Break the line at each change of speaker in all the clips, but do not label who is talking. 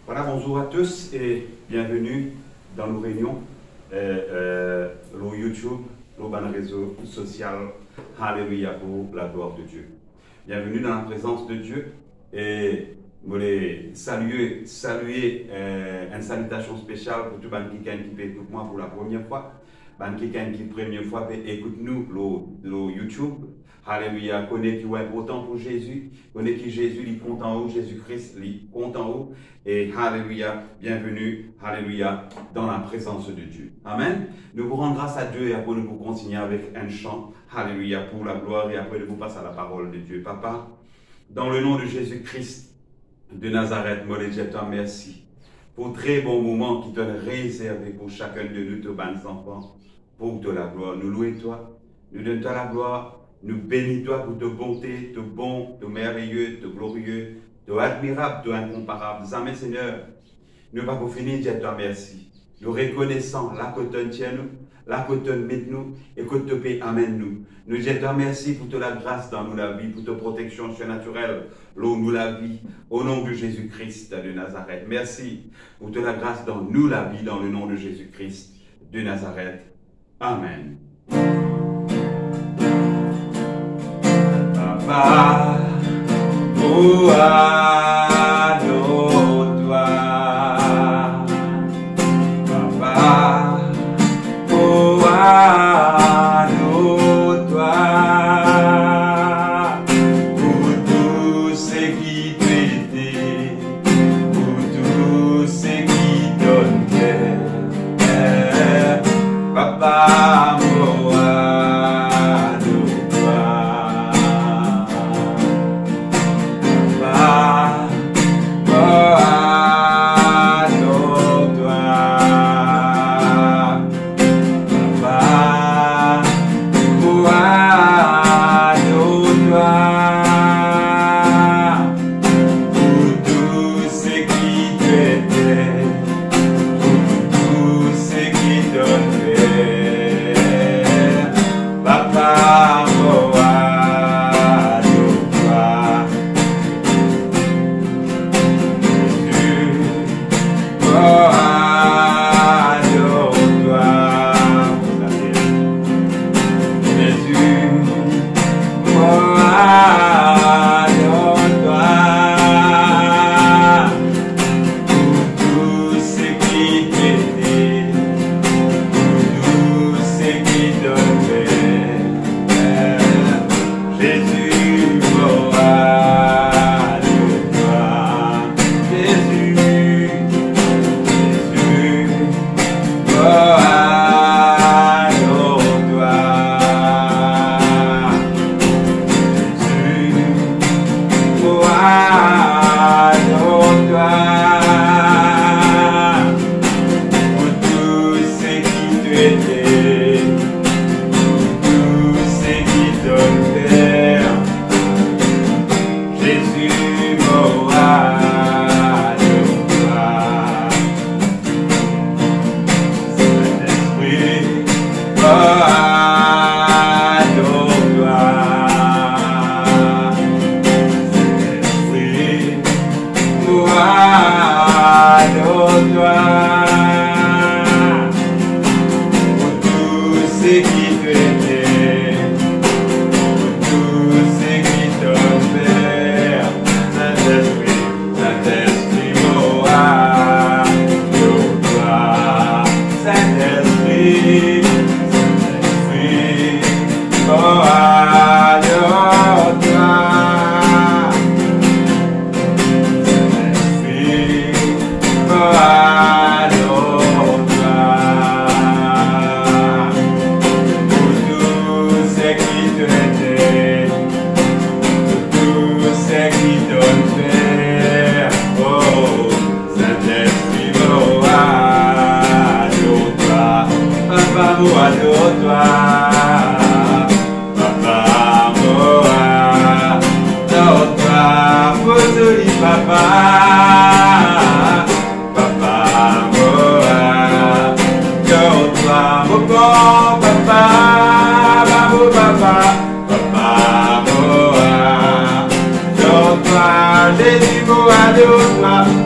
Voilà, bonjour à tous et bienvenue dans nos réunions, le YouTube, le ban réseau social. Alléluia pour la gloire de Dieu. Bienvenue dans la présence de Dieu et je voulais saluer une salutation spéciale pour tout quelqu'un qui écoute moi pour la première fois. Quelqu'un qui première fois écoute nous le YouTube. Alléluia, connaît qui est important pour Jésus, connaît qui Jésus il compte en haut, Jésus-Christ il compte en haut. Et Alléluia, bienvenue, Alléluia, dans la présence de Dieu. Amen. Nous vous rendons grâce à Dieu et après nous vous continuons avec un chant. Alléluia, pour la gloire et après nous vous passons à la parole de Dieu. Papa, dans le nom de Jésus-Christ de Nazareth, moi je te remercie pour très bon moment qui t'ont réservé pour chacun de nous, tes bons enfants, pour de la gloire. Nous louons toi, nous donnons toi la gloire. Nous bénissons toi pour ta bonté, ta bon, ta merveilleux, ta glorieux, ta admirable, ta incomparable. Amen, Seigneur. Nous ne pas pour finir dire toi merci. Nous reconnaissons la côte nous, la côte nous et que te paix amène nous. Nous disons toi merci pour toute la grâce dans nous la vie, pour ta protection surnaturelle, l'eau nous la vie, au nom de Jésus-Christ de Nazareth. Merci pour toute la grâce dans nous la vie, dans le nom de Jésus-Christ de Nazareth. Amen. Papa, oh adore-toi. Papa, oh adore-toi. Pour tout ce qui t'aide, pour tout ce qui donne cœur. Papa,
Saint-Esprit,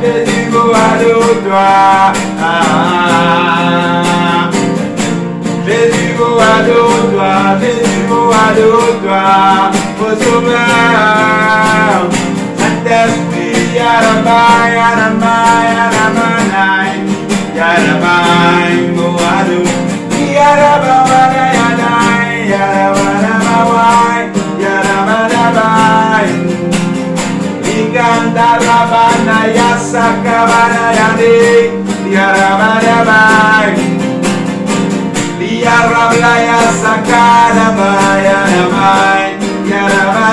Jésus, gloire de toi. Jésus, gloire de toi. Jésus, gloire de toi. Au Sauveur, Saint-Esprit, Yaraba, Yaraba, Yaraba, Yaraba, gloire de toi. Yaraba, Yaraba, Yaraba, Yaraba, Yaraba, Iganda Rabana Yasakabana Yade, Yaraba, Yaraba, Yarabla Yasakaba, Yaraba, Yaraba,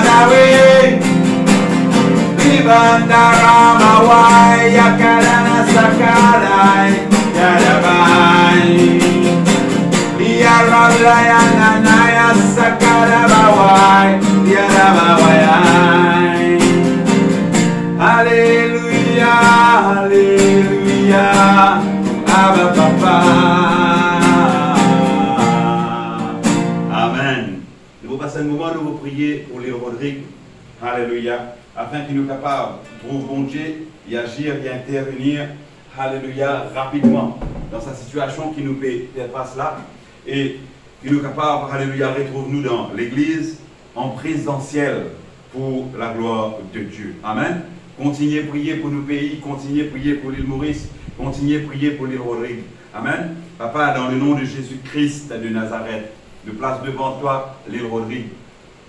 Ibanda Ramawai, Yakalana Sakalai, Yarabai, Yarabaya Nanaya Sakalabawai, Yarabawai. Alléluia, Alléluia, Abba Papa. Amen. Nous vous passons un moment de vous prier pour les Rodrigue. Alléluia. Afin qu'il nous capable de trouver bon Dieu et agir et intervenir, alléluia, rapidement dans sa situation qui nous fait faire face là et qu'il nous capable, alléluia, retrouve-nous dans l'église en présentiel pour la gloire de Dieu. Amen. Continuez à prier pour nos pays, continuez à prier pour l'île Maurice, continuez à prier pour l'île Rodrigue. Amen. Papa, dans le nom de Jésus-Christ de Nazareth, nous place devant toi l'île Rodrigue.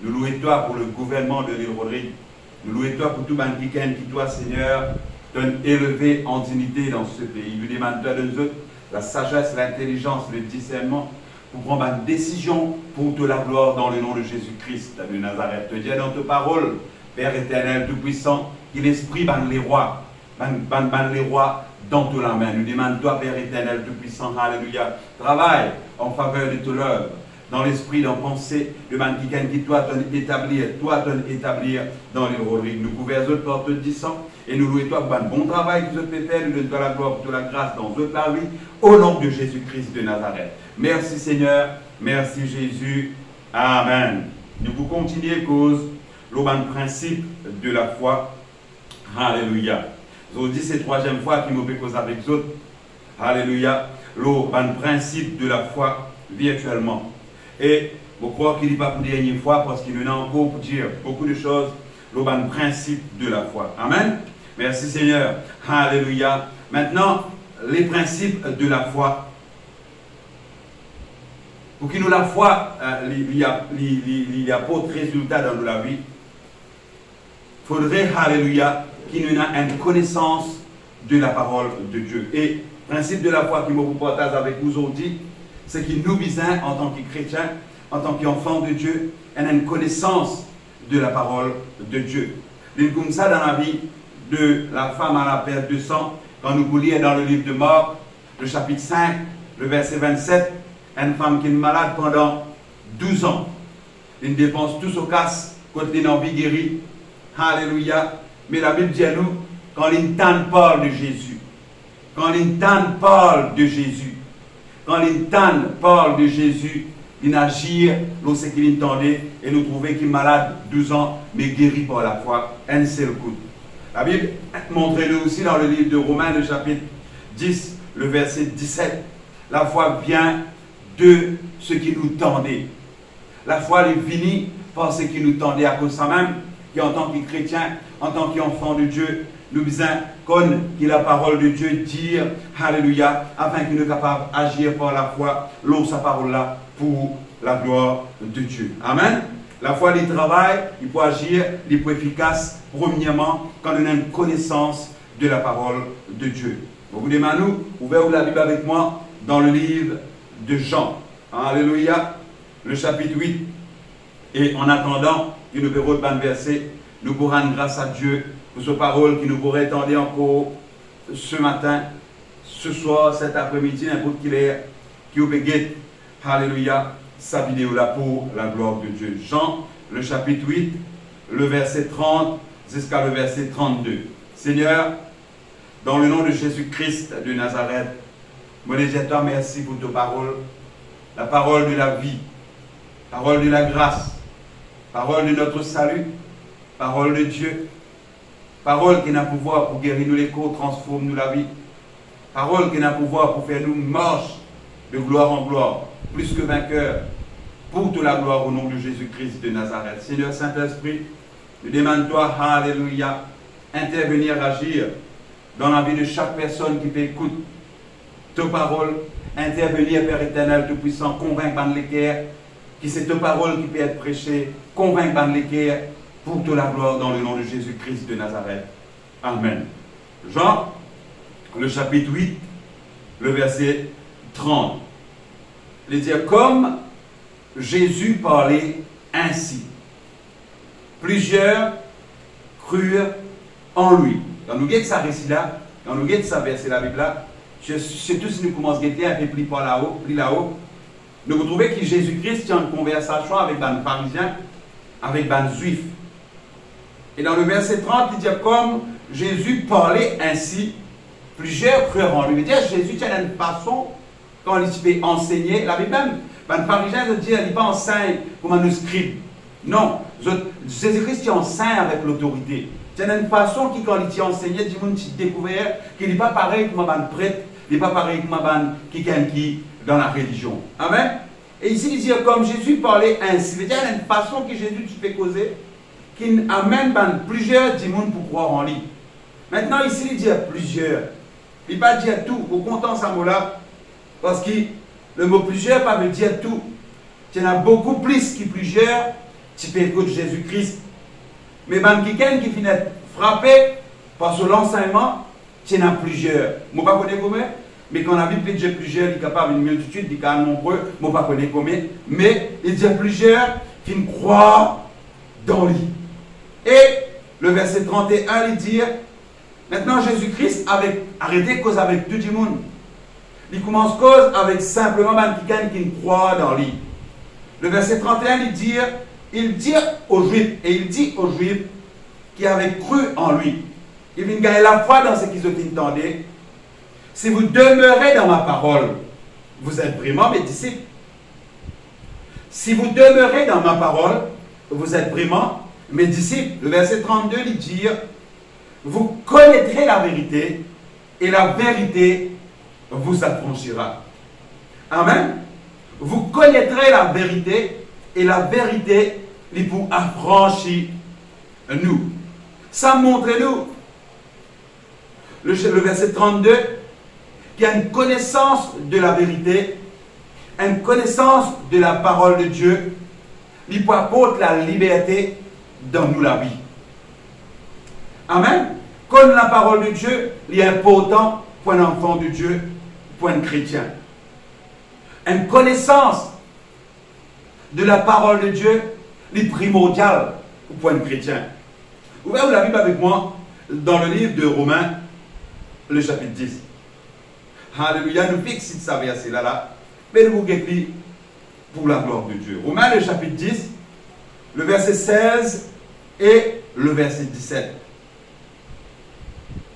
Nous louons toi pour le gouvernement de l'île Rodrigue. Nous louons toi pour tout banquiquin qui, toi, Seigneur, donne élevé en dignité dans ce pays. Nous demandons toi de nous autres la sagesse, l'intelligence, le discernement pour prendre une décision pour de la gloire dans le nom de Jésus-Christ de Nazareth. Te dis dans ta parole, Père éternel, tout-puissant, que l'Esprit ban les rois dans toute la main. Nous demandons toi, Père éternel, tout-puissant, alléluia, travaille en faveur de toute l'œuvre. Dans l'esprit, dans la pensée, de quelqu'un qui toi établir dans les Rodrigue. Nous couvrons autres portes de sang et nous louons toi pour un bon travail que tu peux faire. Nous donnons toi la gloire, pour la grâce dans toute la vie, au nom de Jésus-Christ de Nazareth. Merci Seigneur, merci Jésus. Amen. Nous vous continuer cause le principe de la foi. Alléluia. Je vous dis c'est la troisième fois qu'il nous fait cause avec vous. Alléluia. Le principe de la foi virtuellement. Et je crois qu'il n'est pas pour la dernière fois parce qu'il nous a encore pour dire beaucoup de choses, le principe de la foi. Amen. Merci Seigneur. Alléluia. Maintenant, les principes de la foi. Pour qu'il nous la foi, il y a pas de résultat dans la vie. Il faudrait, alléluia, qu'il nous ait une connaissance de la parole de Dieu. Et le principe de la foi que je vous partage avec vous aujourd'hui, c'est qu'il nous besoin, en tant que chrétien, en tant qu'enfant de Dieu, une connaissance de la parole de Dieu. C'est comme ça dans la vie de la femme à la perte de sang, quand nous lisons dans le livre de Marc, le chapitre 5, le verset 27, une femme qui est malade pendant 12 ans. Elle dépense tout son casse, quand elle est en vie guérie. Alléluia. Mais la Bible dit à nous, quand l'interne parle de Jésus, quand l'interne parle de Jésus, quand l'interne parle de Jésus, il agit lorsqu'il entendait et nous trouvait qu'il est malade 12 ans, mais guéri par la foi, un seul coup. La Bible montre-nous aussi dans le livre de Romains, le chapitre 10, le verset 17, la foi vient de ce qui nous tendait. La foi est venue par ce qui nous tendait à cause de ça même, qui en tant que chrétien, en tant qu'enfant de Dieu, nous besoin qu'on ait la parole de Dieu dire alléluia, afin qu'il soit capable d'agir par la foi, l'eau sa parole là, pour la gloire de Dieu. Amen. La foi, il travaille, il peut agir, il peut être efficace, premièrement, quand on a une connaissance de la parole de Dieu. Donc, vous demandez, ouvrez la Bible avec moi dans le livre de Jean. Alléluia. Le chapitre 8. Et en attendant qu'il nous verrons le verset, nous pourrons rendre grâce à Dieu pour ce parole qui nous pourrait étendre encore ce matin, ce soir, cet après-midi, n'importe quelle heure, qui vous guette, alléluia, sa vidéo là pour la gloire de Dieu. Jean, le chapitre 8, le verset 30 jusqu'à le verset 32. Seigneur, dans le nom de Jésus-Christ de Nazareth, moi je dis à toi merci pour ta parole, la parole de la vie, parole de la grâce, parole de notre salut, parole de Dieu. Parole qui a pouvoir pour guérir nous les corps, transformer nous la vie. Parole qui a pouvoir pour faire nous marche de gloire en gloire, plus que vainqueurs, pour toute la gloire au nom de Jésus-Christ de Nazareth. Seigneur Saint-Esprit, nous demandons-toi, alléluia, intervenir, agir dans la vie de chaque personne qui t'écoute. Ta parole, intervenir, Père éternel, Tout-Puissant, convaincre l'équerre, qui c'est ta parole qui peut être prêchée, convaincre l'équerre, pour toute la gloire dans le nom de Jésus-Christ de Nazareth. Amen. Jean, le chapitre 8, le verset 30. Il dit, comme Jésus parlait ainsi, plusieurs crurent en lui. Quand nous guettons ça récit là, quand nous guettons ça verset la Bible là, surtout si nous commençons à guetter un peu plus là-haut, nous retrouvons que Jésus-Christ a une conversation avec les pharisiens, avec les juifs. Et dans le verset 30, il dit, comme Jésus parlait ainsi, plusieurs crurent en lui. Il dit, Jésus tient une façon, quand il peut enseigner, la Bible même, les pharisiens se disent, il n'est pas enseigne comme un scribe. Non, Jésus-Christ enseigne avec l'autorité. C'est une façon qui, quand il enseignait, il a découvert qu'il n'est pas pareil comme un prêtre, il n'est pas pareil comme un qui dans la religion. Amen. Et ici, il dit, comme Jésus parlait ainsi, il y a une façon que Jésus peut causer, qui amène plusieurs démons pour croire en lui. Maintenant, ici, il dit plusieurs. Il ne va pas dire tout. Au content, ça mot-là, parce que le mot plusieurs ne veut pas dire tout. Il y en a beaucoup plus qui plusieurs, tu peux écouter Jésus-Christ. Mais quelqu'un qui finit frappé par l'enseignement, il y en a plusieurs. Je ne sais pas comment, mais quand la Bible dit plusieurs, il est capable d'une multitude, il est nombreux, je ne sais pas comment, mais il dit plusieurs qui croient dans lui. Et le verset 31, il dit, maintenant Jésus-Christ avait arrêté cause avec tout le monde. Il commence cause avec simplement quelqu'un qui croit dans lui. Le verset 31, il dit aux Juifs, et il dit aux Juifs qui avaient cru en lui, il vient gagner la foi dans ce qu'ils ont entendu. Si vous demeurez dans ma parole, vous êtes vraiment mes disciples. Si vous demeurez dans ma parole, vous êtes vraiment mes disciples. Le verset 32, il dit, vous connaîtrez la vérité, et la vérité vous affranchira. Amen. Vous connaîtrez la vérité, et la vérité vous affranchit nous. Ça montre-nous, le verset 32, qu'il y a une connaissance de la vérité, une connaissance de la parole de Dieu, qui apporte la liberté dans nous la vie. Amen. Comme la parole de Dieu, il est important pour un enfant de Dieu, pour un chrétien. Une connaissance de la parole de Dieu est primordiale pour un chrétien. Ouvrez la Bible avec moi dans le livre de Romains, le chapitre 10. Alléluia, nous fixons ça verset là, mais nous vous guettons pour la gloire de Dieu. Romains, le chapitre 10, le verset 16 et le verset 17.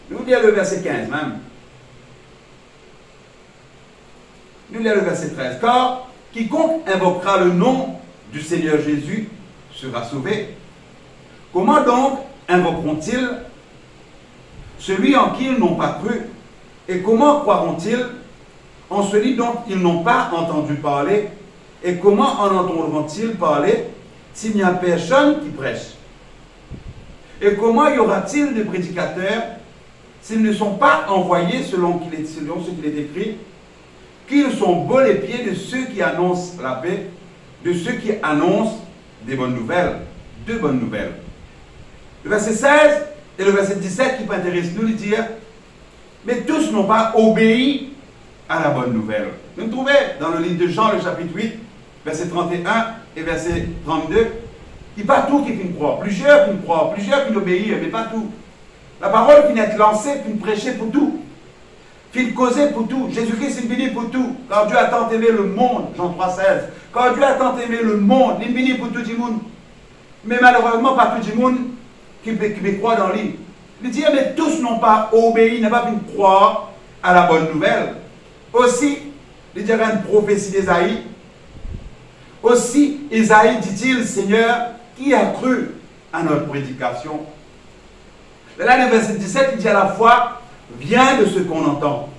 Nous lisons le verset 15 même. Nous lisons le verset 13. Car quiconque invoquera le nom du Seigneur Jésus sera sauvé. Comment donc invoqueront-ils celui en qui ils n'ont pas cru? Et comment croiront-ils en celui dont ils n'ont pas entendu parler? Et comment en entendront-ils parler s'il n'y a personne qui prêche? Et comment y aura-t-il de prédicateurs s'ils ne sont pas envoyés selon ce qu'il est écrit, qu'ils sont beaux les pieds de ceux qui annoncent la paix, de ceux qui annoncent des bonnes nouvelles, de bonnes nouvelles. Le verset 16 et le verset 17 qui m'intéressent nous, lui dire, mais tous n'ont pas obéi à la bonne nouvelle. Nous nous trouvons dans le livre de Jean, le chapitre 8, verset 31 et verset 32, il pas tout qui finit croire, plusieurs qui croient, plusieurs qui obéissent, mais pas tout. La parole finit être lancée, finit prêcher pour tout, finit causer pour tout. Jésus-Christ est venu pour tout. Car Dieu a tant aimé le monde, Jean 3, 16. Car Dieu a tant aimé le monde, il est venu pour tout le monde. Mais malheureusement, pas tout le monde qui peut croire dans lui. Il dit, mais tous n'ont pas obéi, n'ont pas pu croire à la bonne nouvelle. Aussi, il dirait une prophétie d'Ésaïe. Aussi, Ésaïe dit-il, Seigneur, qui a cru à notre prédication? Et là, le verset 17, il dit à la foi, vient de ce qu'on entend.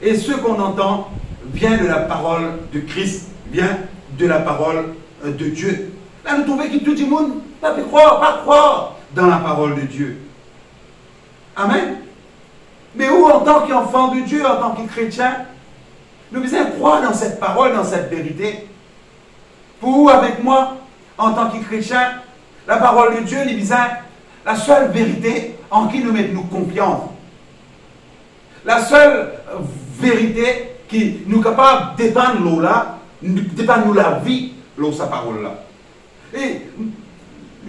Et ce qu'on entend vient de la parole de Christ, vient de la parole de Dieu. Là, nous trouvons que tout le monde pas croire dans la parole de Dieu. Amen. Mais où, en tant qu'enfant de Dieu, en tant que chrétien, nous devons croire dans cette parole, dans cette vérité. Pour vous, avec moi, en tant que chrétien, la parole de Dieu, nous la seule vérité en qui nous mettons confiance. La seule vérité qui nous est capable d'étendre l'eau là, d'étendre la vie, l'eau, sa parole là. Et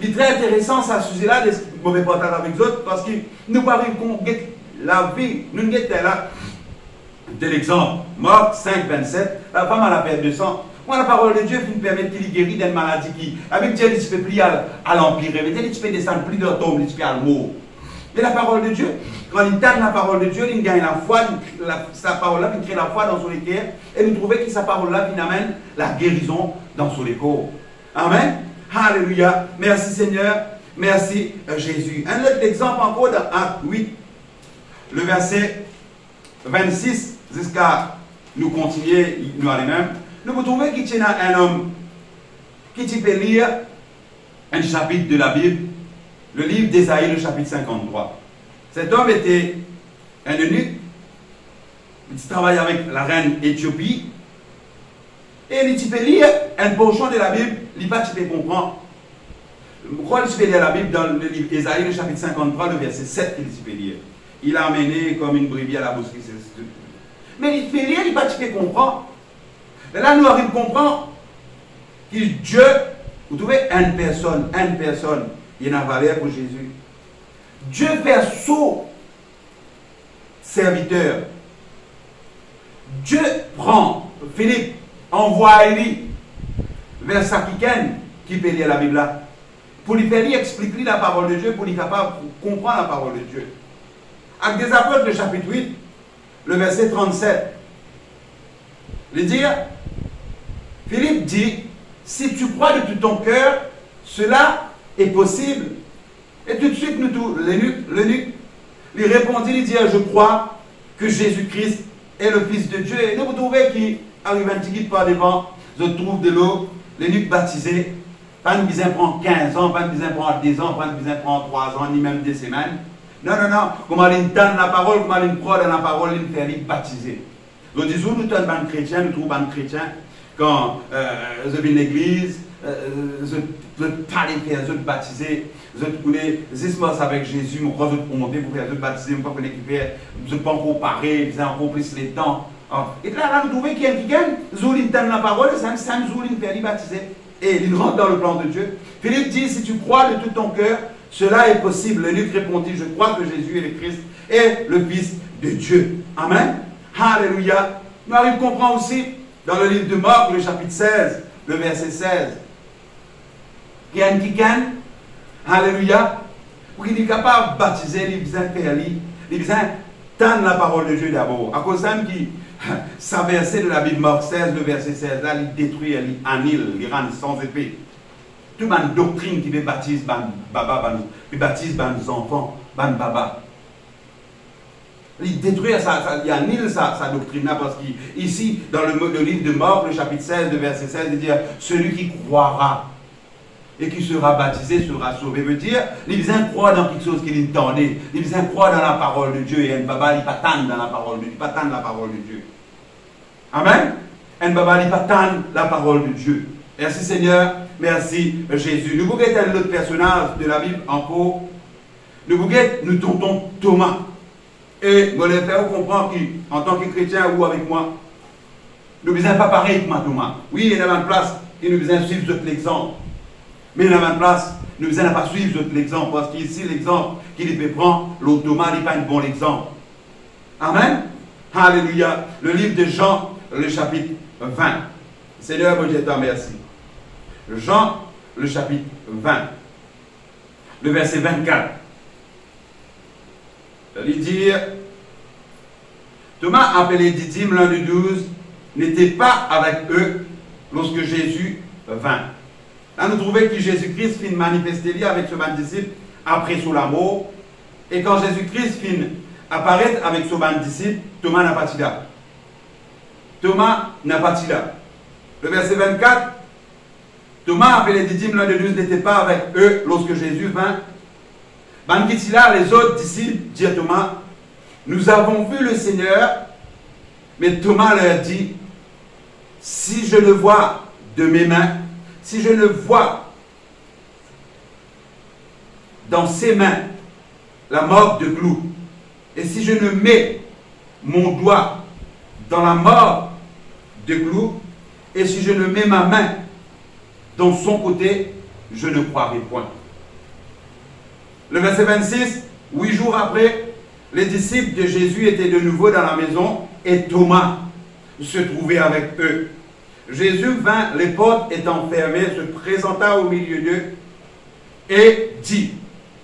il est très intéressant, ça sujet-là, de mauvais partage avec les autres, parce que nous parlons la vie, nous sommes là. De l'exemple, Marc 5, 27, la femme a la perte de sang. Moi, la parole de Dieu nous permet de guérir d'une maladie qui, avec Dieu, il ne peut plus à l'empire. Il peut descendre plus d'un tombe, il peut à mort. Mais la parole de Dieu, quand il donne la parole de Dieu, il gagne la foi, sa parole-là, il crée la foi dans son cœur, et nous trouvons que sa parole-là, il amène la guérison dans son corps. Amen. Alléluia. Merci Seigneur. Merci Jésus. Un autre exemple encore dans Acte 8, le verset 26 jusqu'à nous continuer, nous aller même. Nous pouvons trouver qu'il y a un homme qui peut lire un chapitre de la Bible, le livre d'Ésaïe, le chapitre 53. Cet homme était un eunuque, il travaillait avec la reine Éthiopie, et il peut lire un portion de la Bible, il peut comprendre. Pourquoi il peut lire la Bible dans le livre d'Ésaïe, le chapitre 53, le verset 7 qu'il peut lire. Il a amené comme une brebis à la boucherie. Mais il peut lire, il peut comprendre. Et là, nous arrivons à comprendre que Dieu, vous trouvez une personne, il y a une valeur pour Jésus. Dieu fait son serviteur. Dieu prend Philippe, envoie Élie vers Sakiken, qui peut lire la Bible là, pour lui faire expliquer la parole de Dieu, pour lui capable de comprendre la parole de Dieu. Avec des apôtres, le chapitre 8, le verset 37, il dit, Philippe dit, si tu crois de tout ton cœur, cela est possible. Et tout de suite, l'eunuque lui répondit, il dit, je crois que Jésus-Christ est le Fils de Dieu. Et vous trouvez qu'il arrive un petit guide par devant, je trouve de l'eau, l'eunuque baptisé, pas une besoin prend 15 ans, pas une besoin prend 10 ans, pas une besoin prend 3 ans, ni même des semaines. Non, non, non, comment il donne la parole, comment il croit dans la parole, il fait baptiser. Nous disons, nous sommes des chrétiens, nous trouvons des chrétiens, quand je viens à l'église, je parle faire, je baptiser, je connais, je avec Jésus, je crois que je monter pour faire, je baptiser, je ne connais pas faire, je ne peux pas encore parler, je encore plus les temps. Et là, nous trouvons qu'il y a quelqu'un, Zoulin donne la parole, c'est Sam Zoulin fait baptiser. Et il rentre dans le plan de Dieu. Philippe dit, si tu crois de tout ton cœur, cela est possible. L'eunuque répondit, je crois que Jésus est le Christ et le Fils de Dieu. Amen. Alléluia. Nous arrivons à comprendre aussi dans le livre de Marc, le chapitre 16, le verset 16. Il y a un quelqu'un, alléluia, pour qu'il est capable de baptiser, il besoin de faire, il besoin d'entendre la parole de Dieu d'abord. À cause d'un qui, sa verset de la Bible, Marc 16, le verset 16, là, il détruit, il annule, il rend sans épée. Toute ma doctrine qui veut baptiser baba, qui baptise les enfants, baba. Il détruit, il annule sa doctrine là, parce qu'ici, dans le livre de Marc, le chapitre 16, le verset 16, il dit, celui qui croira et qui sera baptisé sera sauvé. Veut dire, il vient croire dans quelque chose qu'il entendait. Il vient croire dans la parole de Dieu. Et un baba, il pas tant dans la parole de Dieu. Il pas tant la parole de Dieu. Amen. Un baba, il pas tant la parole de Dieu. Merci Seigneur. Merci Jésus. Nous voulons un autre personnage de la Bible encore. Nous voulons nous tontons Thomas. Et je vais faire comprendre qu'en tant que chrétien ou avec moi, nous ne besoin pas pareil que Thomas. Oui, il y a une place et nous besoin suivre l'exemple. Mais il y a une place, nous ne besoin pas suivre l'exemple parce qu'ici, l'exemple qu'il peut prendre, l'autre Thomas n'est pas un bon exemple. Amen. Alléluia. Le livre de Jean, le chapitre 20. Seigneur, je te remercie. Jean, le chapitre 20. Le verset 24. Il dit, Thomas, appelé Didyme, l'un des 12, n'était pas avec eux lorsque Jésus vint. Là, nous trouvons que Jésus-Christ fit manifester avec ce disciple après sous la mort. Et quand Jésus-Christ finit apparaître avec son disciple, Thomas n'a pas été là. Thomas n'a pas été là. Le verset 24, Thomas, appelé Didyme, l'un des 12, n'était pas avec eux lorsque Jésus vint. Là, les autres disciples dirent à Thomas, nous avons vu le Seigneur, mais Thomas leur dit, si je le vois de mes mains, si je le vois dans ses mains la mort de clou, et si je ne mets mon doigt dans la mort de clou, et si je ne mets ma main dans son côté, je ne croirai point. Le verset 26, 8 jours après, les disciples de Jésus étaient de nouveau dans la maison et Thomas se trouvait avec eux. Jésus vint, les portes étant fermées, se présenta au milieu d'eux et dit,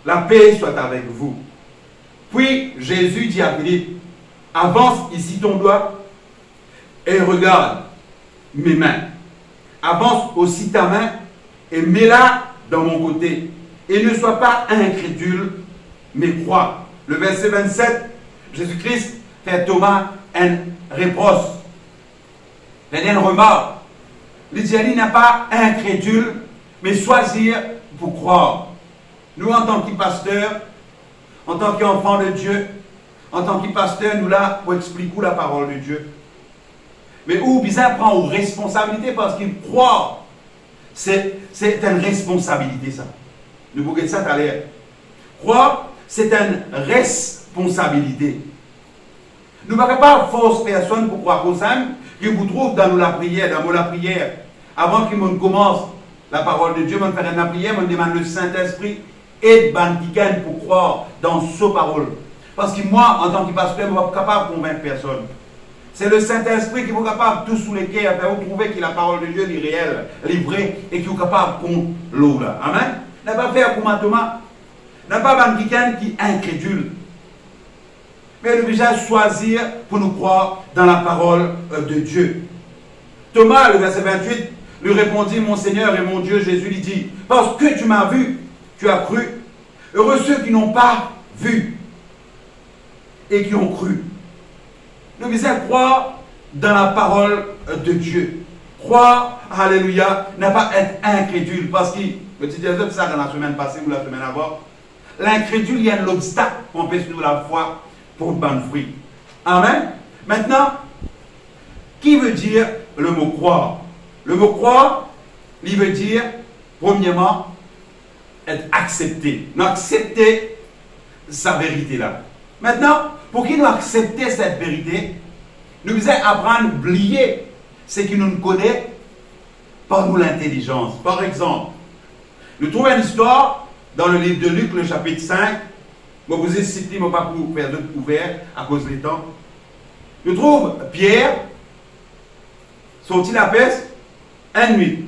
la paix soit avec vous. Puis Jésus dit à Philippe, avance ici ton doigt et regarde mes mains. Avance aussi ta main et mets-la dans mon côté. Et ne sois pas incrédule, mais crois. Le verset 27, Jésus-Christ fait à Thomas une réproche. Il y a une remarque. Il dit, il n'a pas incrédule, mais choisir pour croire. Nous, en tant que pasteur, en tant qu'enfant de Dieu, en tant que pasteur, nous là pour expliquer la parole de Dieu. Mais où bizarre prend aux responsabilités parce qu'il croit. C'est une responsabilité, ça. Nous vous ça tout à l'heure. Croire, c'est une responsabilité. Nous ne pouvons pas forcer personne pour croire comme ça, qui vous trouve dans la prière, avant qu'il commence la parole de Dieu, on fait la prière, on demande le Saint-Esprit et de pour croire dans sa parole. Parce que moi, en tant que pasteur, je ne suis pas capable de convaincre personne. C'est le Saint-Esprit qui est capable de tout sous les cœurs, de trouver que la parole de Dieu est réelle, est vraie, et qui est capable de prendre l'eau là. Amen. N'a pas fait comme Thomas. N'a pas quelqu'un qui est incrédule. Mais nous devons choisir pour nous croire dans la parole de Dieu. Thomas, le verset 28, lui répondit, mon Seigneur et mon Dieu. Jésus lui dit, parce que tu m'as vu, tu as cru. Heureux ceux qui n'ont pas vu et qui ont cru. Nous devons croire dans la parole de Dieu. Croire, alléluia, n'a pas être incrédule. Parce que, je disais ça dans la semaine passée ou la semaine avant, l'incrédule, il y a un obstacle pour empêcher nous la foi pour le bon fruit. Amen. Maintenant, qui veut dire le mot croire? Le mot croire, il veut dire, premièrement, être accepté. Nous accepter sa vérité là. Maintenant, pour qu'il nous accepte cette vérité, nous devons apprendre à oublier ce qui nous connaît par nous l'intelligence. Par exemple, nous trouvons une histoire dans le livre de Luc, le chapitre 5. Je vous ai cité, je ne vais pas pour faire d'autres couverts à cause du temps. Nous trouvons Pierre, sorti la peste, une nuit,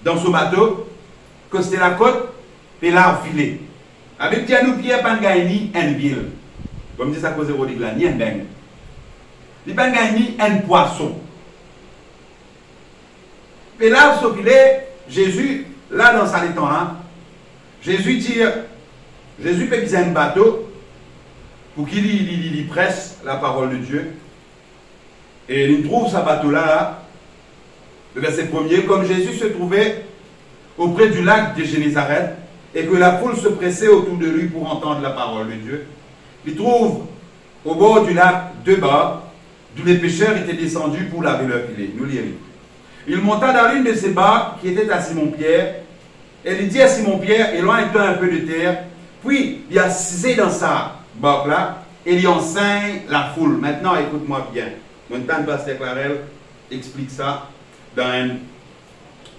dans son bateau, que c'était la côte, et là, filé. Avec Pierre, pas gagné une ville. Comme dit ça, cause de là, ni un bang. Il n'a pas gagné un poisson. Et là, ce qu'il est, Jésus, là dans sa temps là, Jésus dit, Jésus peut viser un bateau pour qu'il presse la parole de Dieu. Et il trouve ce bateau-là, le verset 1er, comme Jésus se trouvait auprès du lac de Génézareth et que la foule se pressait autour de lui pour entendre la parole de Dieu. Il trouve au bord du lac deux barques d'où les pêcheurs étaient descendus pour laver leur filet. Nous lirons. Il monta dans l'une de ces barques qui était à Simon-Pierre et il dit à Simon-Pierre, éloigne-toi un peu de terre. Puis il a assisé dans sa barque-là et il enseigne la foule. Maintenant, écoute-moi bien. Mon temps de pasteur Clarel explique ça dans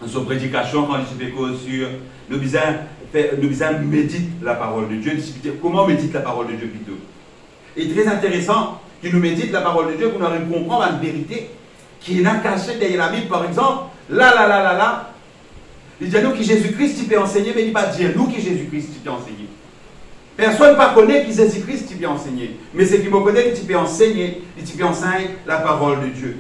son prédication quand il se fait cause sur nous besoin méditer la parole de Dieu. Comment médite la parole de Dieu plutôt? Et très intéressant qu'il nous médite la parole de Dieu pour nous comprendre une vérité qui est cachée derrière la Bible. Par exemple, là. Il dit à nous que Jésus-Christ tu peux enseigner, mais il ne dit pas dire nous que Jésus-Christ tu peux enseigner. Personne ne connaît que Jésus-Christ tu peux enseigner. Mais c'est qui me connaît que tu peux enseigner, et tu peux enseigner la parole de Dieu.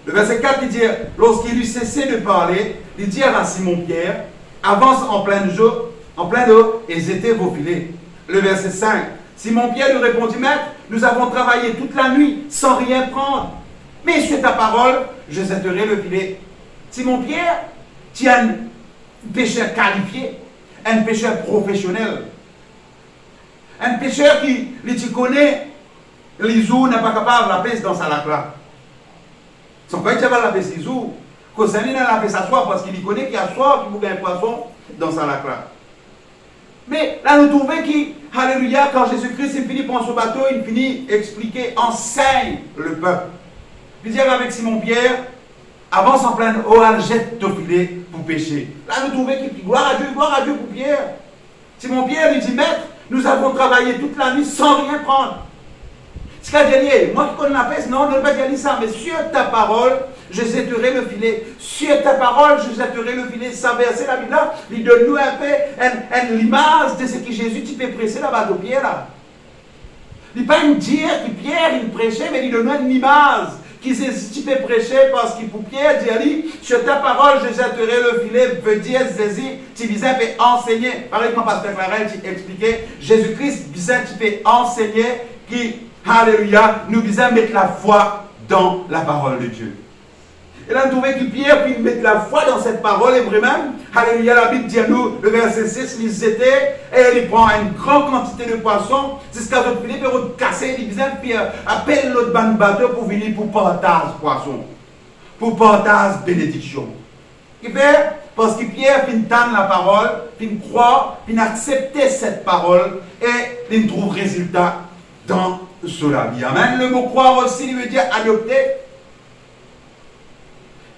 Le verset 4, il dit, lorsqu'il eut cessé de parler, il dit à Simon-Pierre, avance en pleine eau, et jetez vos filets. le verset 5. Simon-Pierre lui répondit, Maître, nous avons travaillé toute la nuit sans rien prendre. Mais sur ta parole, je jetterai le filet. Simon-Pierre, tu es un pêcheur qualifié, un pêcheur professionnel. Un pêcheur qui, tu connais, l'isou n'est pas capable de la pêche dans sa lac là. Son pas capable de la pêche l'isou. Cosani n'a la pêche à soi parce qu'il connaît qu'il y a soi qui bouge un poisson dans sa lac là. Mais là, nous trouvons que, alléluia, quand Jésus-Christ il finit prendre son bateau, il finit expliquer, enseigne le peuple. Il dit avec Simon-Pierre, avance en pleine eau, jette ton filet pour pêcher. Là, nous trouvons qu'il dit, gloire à Dieu pour Pierre. Simon-Pierre lui dit, Maître, nous avons travaillé toute la nuit sans rien prendre. Ce qu'a dit, moi qui connais la pêche, non, ne pas dire ça, mais sur ta parole, je jetterai le filet. Sur ta parole, je jetterai le filet. Ça verset la Bible là, il donne nous un peu l'image de ce que Jésus tu peux presser là-bas de Pierre là. Il ne pas une dire que Pierre il prêchait, mais il donne une image qui tu peux prêcher parce que pour Pierre dit, sur ta parole, je jetterai le filet, veut dire Jésus, tu disais, peut enseigner. Par exemple, Pasteur Clarel, tu expliquais, Jésus-Christ disait, tu peux enseigner qui, alléluia, nous disait mettre la foi dans la parole de Dieu. Et là, nous trouvons que Pierre puis mettre la foi dans cette parole, et vraiment, alléluia, la Bible dit à nous, le verset 6, ils étaient, et il prend une grande quantité de poissons, jusqu'à ce que Philippe est cassé, il disait, puis appelle l'autre bateau pour venir pour partage poisson, pour partage bénédiction. Il fait, parce que Pierre finit entendre la parole, finit croire, finit accepter cette parole, et il trouve résultat dans cela. Amen. Le mot croire aussi, il veut dire adopter.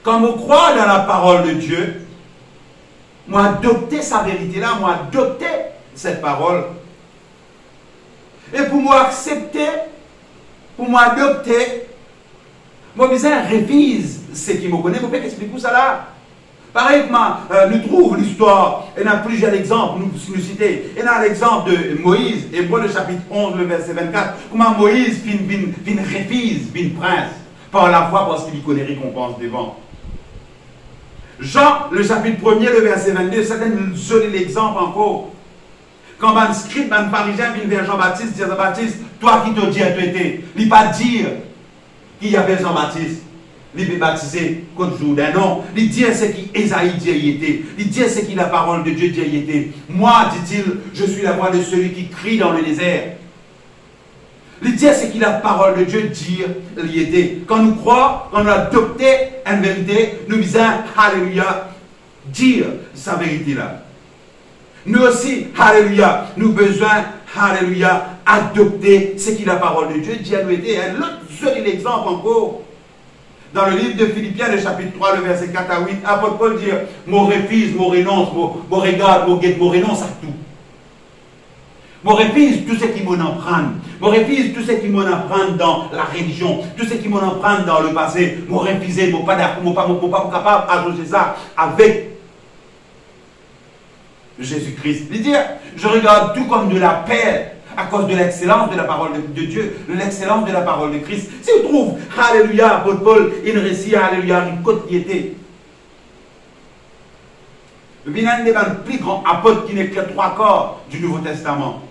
Quand je crois dans la parole de Dieu, moi adopter sa vérité là, moi adopter cette parole. Et pour moi accepter, pour moi adopter, moi besoin révise ce qui me connaît. Vous pouvez expliquer ça là. Pareil, nous trouvons l'histoire, et dans plusieurs exemples, nous citer. Et dans l'exemple de Moïse, Hébreux le chapitre 11, le verset 24, comment Moïse vient révise, vient prince, par la foi parce qu'il y connaît récompense devant. Jean, le chapitre 1er, le verset 22, c'est un joli exemple encore. Quand un scribe, un pharisien vient vers Jean-Baptiste, dit Jean-Baptiste, toi qui te dis à toi, il ne pas dire qu'il y avait Jean-Baptiste. Il peut baptiser contre Jourdain. Non, il dit ce qui Ésaïe dit il était. Il dit ce qui la parole de Dieu dit il était. Moi, dit-il, je suis la voix de celui qui crie dans le désert. Il dit ce qui la parole de Dieu dit il était. Quand nous croyons, quand nous adoptons une vérité, nous disons, alléluia, dire sa vérité là. Nous aussi, alléluia, nous avons besoin, alléluia, adopter ce qui la parole de Dieu dit à nous était. Un autre joli exemple encore. Dans le livre de Philippiens, le chapitre 3, le verset 4 à 8, apôtre Paul dit, mon refuse, mon renonce, mon regard, mon guette, mon renonce à tout. Mon refuse tout ce qui m'en apprend. Mon refuse tout ce qui m'en apprend dans la religion. Tout ce qui m'en apprend dans le passé. Mon refusé, mon pas d'accord, mon pas capable d'ajouter ça avec Jésus-Christ. Il dit, je regarde tout comme de la paix. À cause de l'excellence de la parole de Dieu, de l'excellence de la parole de Christ. Si vous trouvez, alléluia, apôtre Paul, il récit, alléluia, une quotidienneté. Le Binan est le plus grand apôtre qui n'est que 3 quarts du Nouveau Testament.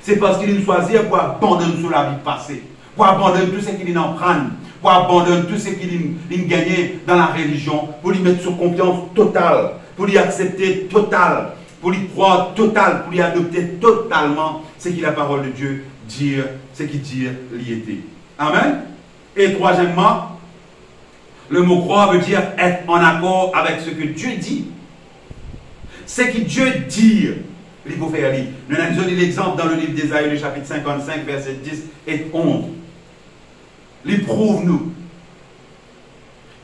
C'est parce qu'il choisit pour abandonner sur la vie passée, pour abandonner tout ce qu'il en prend, pour abandonner tout ce qu'il a gagné dans la religion, pour lui mettre sur confiance totale, pour lui accepter totale. Pour lui croire total, pour lui adopter totalement ce que la parole de Dieu dit, ce qui dit l'y était. Amen. Et troisièmement, le mot croire veut dire être en accord avec ce que Dieu dit. Ce que Dieu dit, il faut faire lire. Nous avons l'exemple dans le livre d'Ésaïe, le chapitre 55, versets 10 et 11. Il prouve nous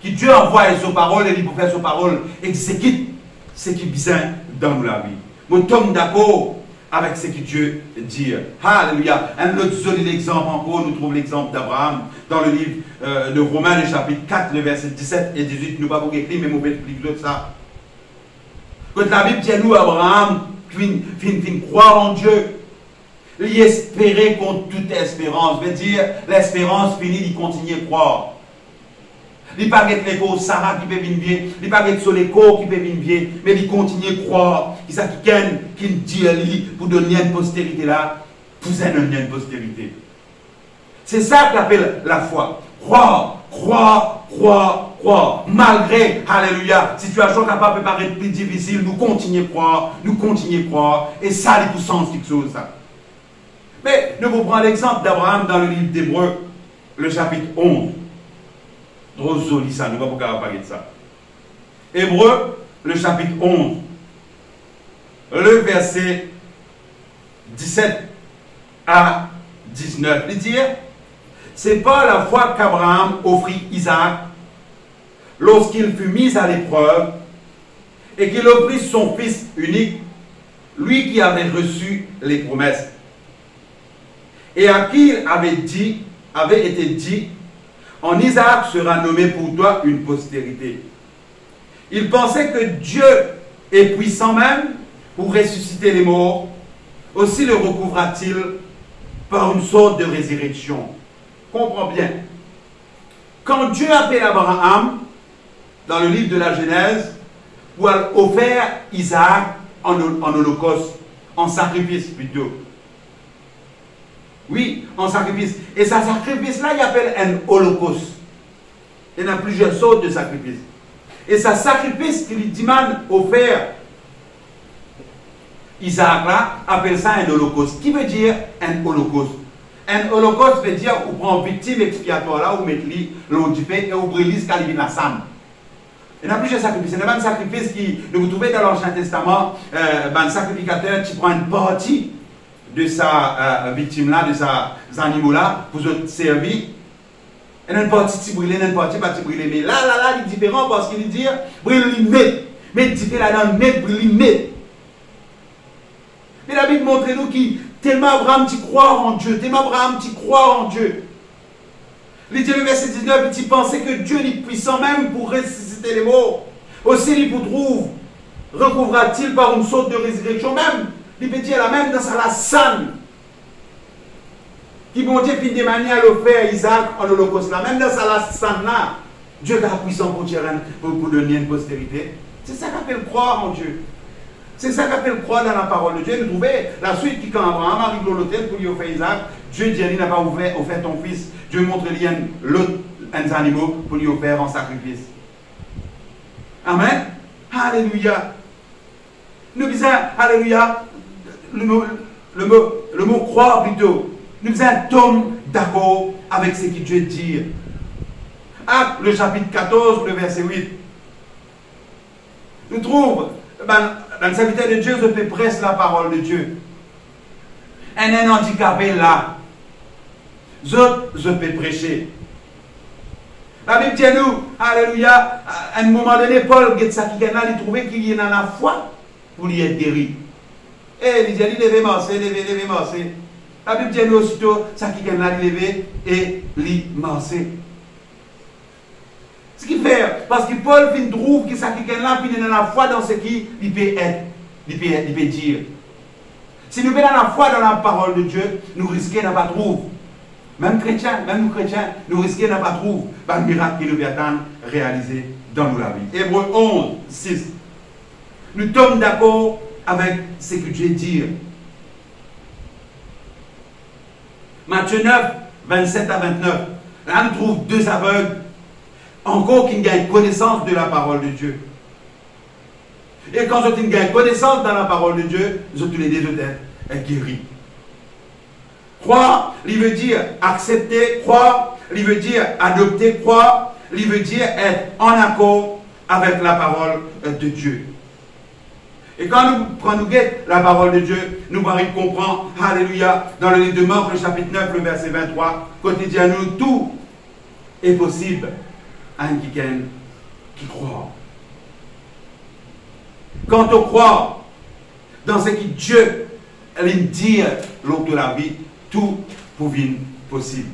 que Dieu envoie sa parole et il faut faire sa parole, exécute ce qui est besoin dans la vie. Nous sommes d'accord avec ce que Dieu dit. Alléluia. Un autre joli exemple encore, nous trouvons l'exemple d'Abraham dans le livre de Romains, le chapitre 4, le verset 17 et 18. Nous ne pouvons pas écrire, mais nous expliquer ça. Quand la Bible dit à nous, Abraham, qui croire en Dieu, il espérait contre toute espérance. Veut dire, l'espérance finit, il continue à croire. Il n'y a pas l'écho Sarah qui peut venir bien, il n'y a pas l'écho qui peut venir bien, mais il continue à croire qu'il y a quelqu'un qui dit pour donner une postérité là, pour donner une postérité. C'est ça qu'on appelle la foi. Croire, croire, croire, croire. Malgré, alléluia, situation capable de paraître plus difficile, nous continuons à croire, nous continuons à croire, et ça, il pour sens quelque chose, ça. Mais nous vous prenons l'exemple d'Abraham dans le livre d'Hébreux, le chapitre 11. Trop joli ça, nous ne pouvons pas parler de ça. Hébreux, le chapitre 11, le verset 17 à 19. Il dit, c'est pas la foi qu'Abraham offrit Isaac lorsqu'il fut mis à l'épreuve et qu'il offrit son fils unique, lui qui avait reçu les promesses et à qui avait été dit, en Isaac sera nommé pour toi une postérité. Il pensait que Dieu est puissant même pour ressusciter les morts. Aussi le recouvra-t-il par une sorte de résurrection. Comprends bien. Quand Dieu appelle Abraham, dans le livre de la Genèse, pour offrir Isaac en holocauste, en sacrifice plutôt. Oui, en sacrifice. Et ce sacrifice-là, il appelle un holocauste. Il y en a plusieurs sortes de sacrifices. Et ce sacrifice qu'il demande offert Isaac là, appelle ça un holocauste. Qui veut dire un holocauste? Un holocauste veut dire qu'on prend une victime expiatoire là, on met l'eau du pain et on brûle jusqu'à la sang. Il y en a plusieurs sacrifices. Il y a même sacrifice qui, vous trouvez dans l'Ancien Testament, le sacrificateur qui prend une partie de sa victime-là, de sa animaux-là, pour se servir. Et une partie qui brûle, une partie pas brûler. Mais là, il est différent parce qu'il dit, brûle net. Mais tu fais là-dedans, net, brûle net. Mais la Bible montre-nous qui, tellement Abraham, tu crois en Dieu, tellement Abraham, tu crois en Dieu. Il dit le verset 19, il pensait que Dieu est puissant même pour ressusciter les morts. Aussi, il vous trouve, recouvra-t-il par une sorte de résurrection même. Il peut dire la même dans sa sanne. Qui bon Dieu finit de manière à le faire Isaac en holocauste là. Même dans sa sanne là, Dieu est puissant pour donner une postérité. C'est ça qu'on appelle croire en Dieu. C'est ça qu'on appelle croire dans la parole de Dieu. Nous trouvons la suite qui, quand Abraham arrive dans l'hôtel pour lui offrir Isaac, Dieu dit, il n'a pas offert ton fils. Dieu montre lui un animal pour lui offrir en sacrifice. Amen. Alléluia. Nous disons, alléluia, le mot croire plutôt. Nous sommes d'accord avec ce que Dieu dit. Acte, le chapitre 14, le verset 8. Nous trouvons, dans le serviteur de Dieu, je peux presser la parole de Dieu. Un handicapé là, je peux prêcher. La Bible dit nous, alléluia, à un moment donné, Paul, il trouvait qu'il y en a la foi pour lui être guéri. Et il dit, il devait marcher. La Bible dit nous aussitôt, ça qui est là, il levé et il marcher. Ce qu'il fait, parce que Paul trouve que ça qui est là, il y a la foi dans ce qu'il peut être, il peut dire. Si nous avons la foi dans la parole de Dieu, nous risquons de ne pas trouver. Même nous chrétiens, nous risquons de ne pas trouver le miracle qui nous attend réalisé dans la vie. Hébreux 11, 6. Nous sommes d'accord avec ce que Dieu dit. Matthieu 9, 27 à 29. Là, nous trouvons deux aveugles, encore qui gagnent connaissance de la parole de Dieu. Et quand je gagne connaissance dans la parole de Dieu, je tous les deux être guéris. Croire, il veut dire accepter, croire, il veut dire adopter, croire, il veut dire être en accord avec la parole de Dieu. Et quand nous prenons la parole de Dieu, nous comprenons, alléluia, dans le livre de Marc, le chapitre 9, le verset 23, quotidiennement, tout est possible à un qui croit. Quand on croit dans ce que Dieu dit lors de la vie, tout devient possible.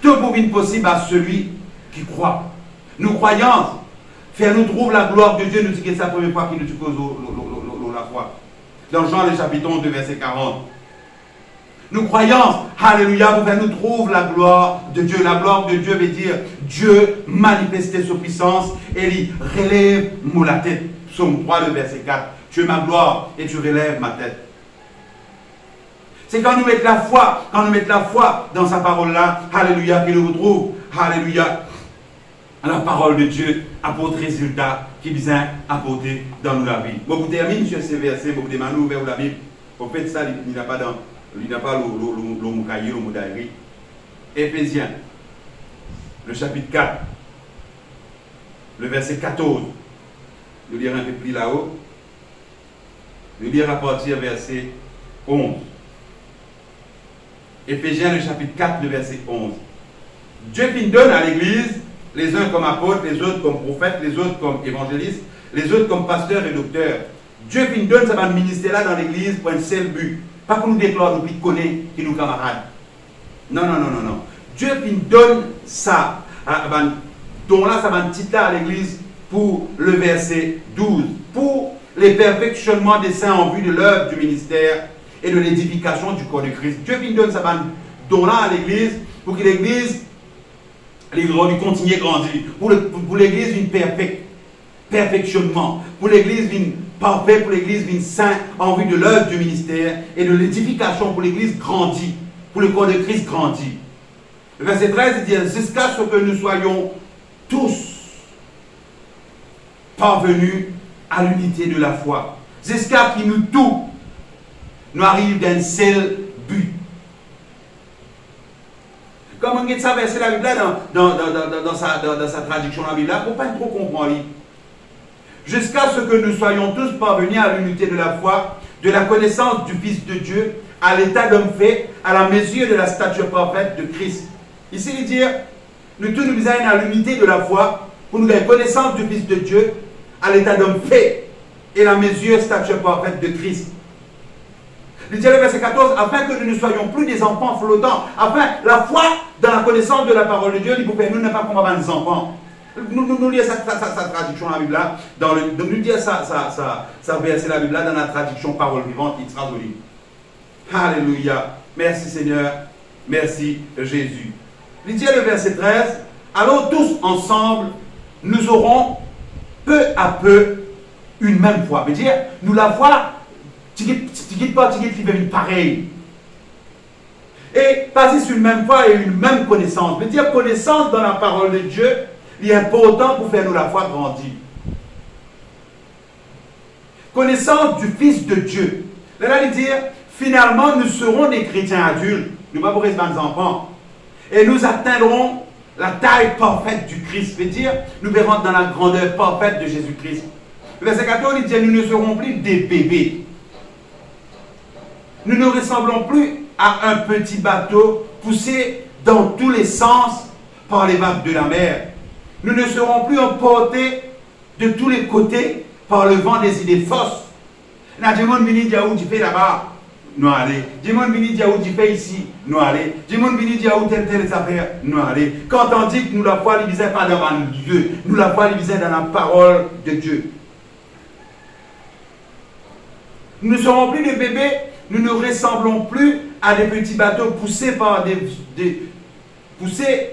Tout devient possible à celui qui croit. Nous croyons, faire nous trouver la gloire de Dieu, nous dit que c'est la première fois qu'il nous cause la foi. Dans Jean le chapitre 11, verset 40. Nos croyances, alléluia, pour faire nous trouver la gloire de Dieu. La gloire de Dieu veut dire Dieu manifester sa puissance et il relève la tête. Psaume 3, le verset 4. Tu es ma gloire et tu relèves ma tête. C'est quand nous mettons la foi dans sa parole-là, alléluia, qu'il nous retrouve, alléluia, la parole de Dieu apporte résultat qui vient apporter dans nous la vie. Bon, vous terminez sur ces versets, vous demandez ouvert la Bible. Au fait, ça, il n'a pas le moukaïe, le moudaïri. Éphésiens, le chapitre 4, le verset 14. Nous lirons un peu plus là-haut. Nous lirons à partir du verset 11. Éphésiens, le chapitre 4, le verset 11. Dieu qui donne à l'Église, les uns comme apôtres, les autres comme prophètes, les autres comme évangélistes, les autres comme pasteurs et docteurs. Dieu qui donne ça va ministère là dans l'Église pour un seul but. Pas pour nous déclarer, nous connaître qui nous camarades. Non. Dieu qui donne ça, dont là, ça va un titre à l'Église pour le verset 12. Pour les perfectionnements des saints en vue de l'œuvre du ministère et de l'édification du corps de Christ. Dieu qui donne ça va don là à l'Église pour que l'Église continue à grandir. Pour l'Église, une perfectionnement. Pour l'Église, une parfait, pour l'Église, une saint en vue de l'œuvre du ministère et de l'édification. Pour l'Église grandit. Pour le corps de Christ grandit. Le verset 13 il dit jusqu'à ce que nous soyons tous parvenus à l'unité de la foi. Jusqu'à ce que nous tous nous arrivons d'un seul but. Comme on dit ça, verset la Bible là, dans sa traduction la Bible là, pour ne pas trop comprendre. Jusqu'à ce que nous soyons tous parvenus à l'unité de la foi, de la connaissance du Fils de Dieu, à l'état d'homme fait, à la mesure de la stature parfaite de Christ. Ici, il dit, nous tous nous allons à l'unité de la foi, pour nous avoir connaissance du Fils de Dieu, à l'état d'homme fait, et la mesure stature parfaite de Christ. Il dit le verset 14, afin que nous ne soyons plus des enfants flottants, afin la foi dans la connaissance de la parole de Dieu, il faut nous ne pas comme des enfants. Nous lisons sa traduction la Bible là, nous lisons sa verset la Bible là dans la traduction parole vivante, il sera joli. Alléluia. Merci Seigneur. Merci Jésus. Il dit le verset 13, alors tous ensemble, nous aurons peu à peu une même foi. Mais dire, nous la foi, tu quittes pas, tu quittes une pareille. Et passer sur une même foi et une même connaissance. Mais dire connaissance dans la parole de Dieu, il est important pour faire nous la foi grandir. Connaissance du Fils de Dieu. Là, il dit, finalement, nous serons des chrétiens adultes. Nous ne sommes pas des enfants. Et nous atteindrons la taille parfaite du Christ. C'est-à-dire, nous verrons dans la grandeur parfaite de Jésus-Christ. Le verset 14, il dit, nous ne serons plus des bébés. Nous ne ressemblons plus à un petit bateau poussé dans tous les sens par les vagues de la mer. Nous ne serons plus emportés de tous les côtés par le vent des idées fausses. Il y a des gens qui disent, où tu fais là-bas, nous allons. Des gens qui disent, où tu fais ici, nous allons. Des gens qui disent, où telle affaire, nous allons. Quand on dit que nous la foi, il disait pas dans Dieu, nous la foi, il disait dans la parole de Dieu. Nous ne serons plus des bébés, nous ne ressemblons plus à des petits bateaux poussés par poussés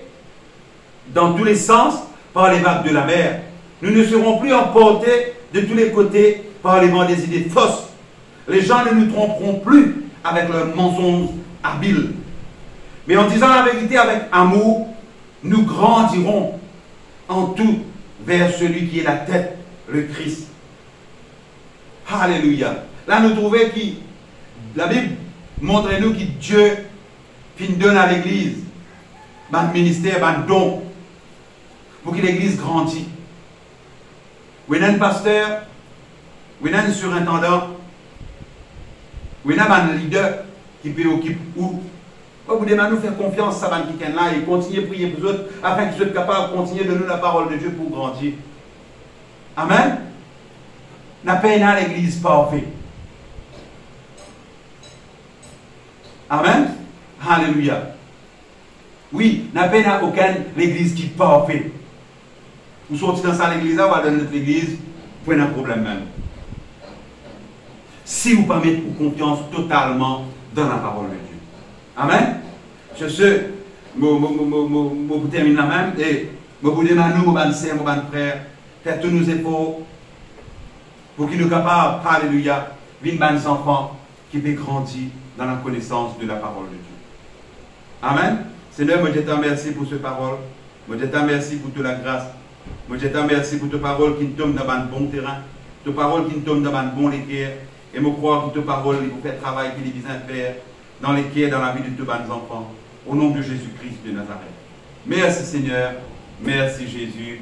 dans tous les sens par les vagues de la mer. Nous ne serons plus emportés de tous les côtés par les vents des idées fausses. Les gens ne nous tromperont plus avec leurs mensonges habiles. Mais en disant la vérité avec amour, nous grandirons en tout vers celui qui est la tête, le Christ. Alléluia. Là, nous trouvons qui la Bible montre-nous que Dieu qui donne à l'Église un ministère, un don pour que l'Église grandisse. Vous avez un pasteur, vous avez un surintendant, vous avez un leader qui peut occuper où vous devez nous faire confiance à ce là et continuer à prier pour eux autres afin qu'ils soient capables de continuer de donner la parole de Dieu pour grandir. Amen. N'a pas à l'Église parfaite. Amen. Alléluia. Oui, n'a pas aucune l'église qui est parfaite. Vous sortez dans ça l'église, ou dans notre église, vous avez un problème même. Si vous ne mettez confiance totalement dans la parole de Dieu. Amen. Sur ce, je termine la même et je vous demande à nous, mes sœurs, mes frères, faire tous nos efforts pour qu'ils soient capables, alléluia, d'une bonne enfants qui peut grandir dans la connaissance de la parole de Dieu. Amen. Seigneur, je te remercie pour cette parole. Je te remercie pour toute la grâce. Je te remercie pour ta parole qui tombe dans un bon terrain. Ta parole qui tombe dans un bon équerre. Et je crois que ta parole pour faire travail qu'il est besoin de faire dans l'équerre, dans la vie de tous les enfants. Au nom de Jésus-Christ de Nazareth. Merci Seigneur. Merci Jésus.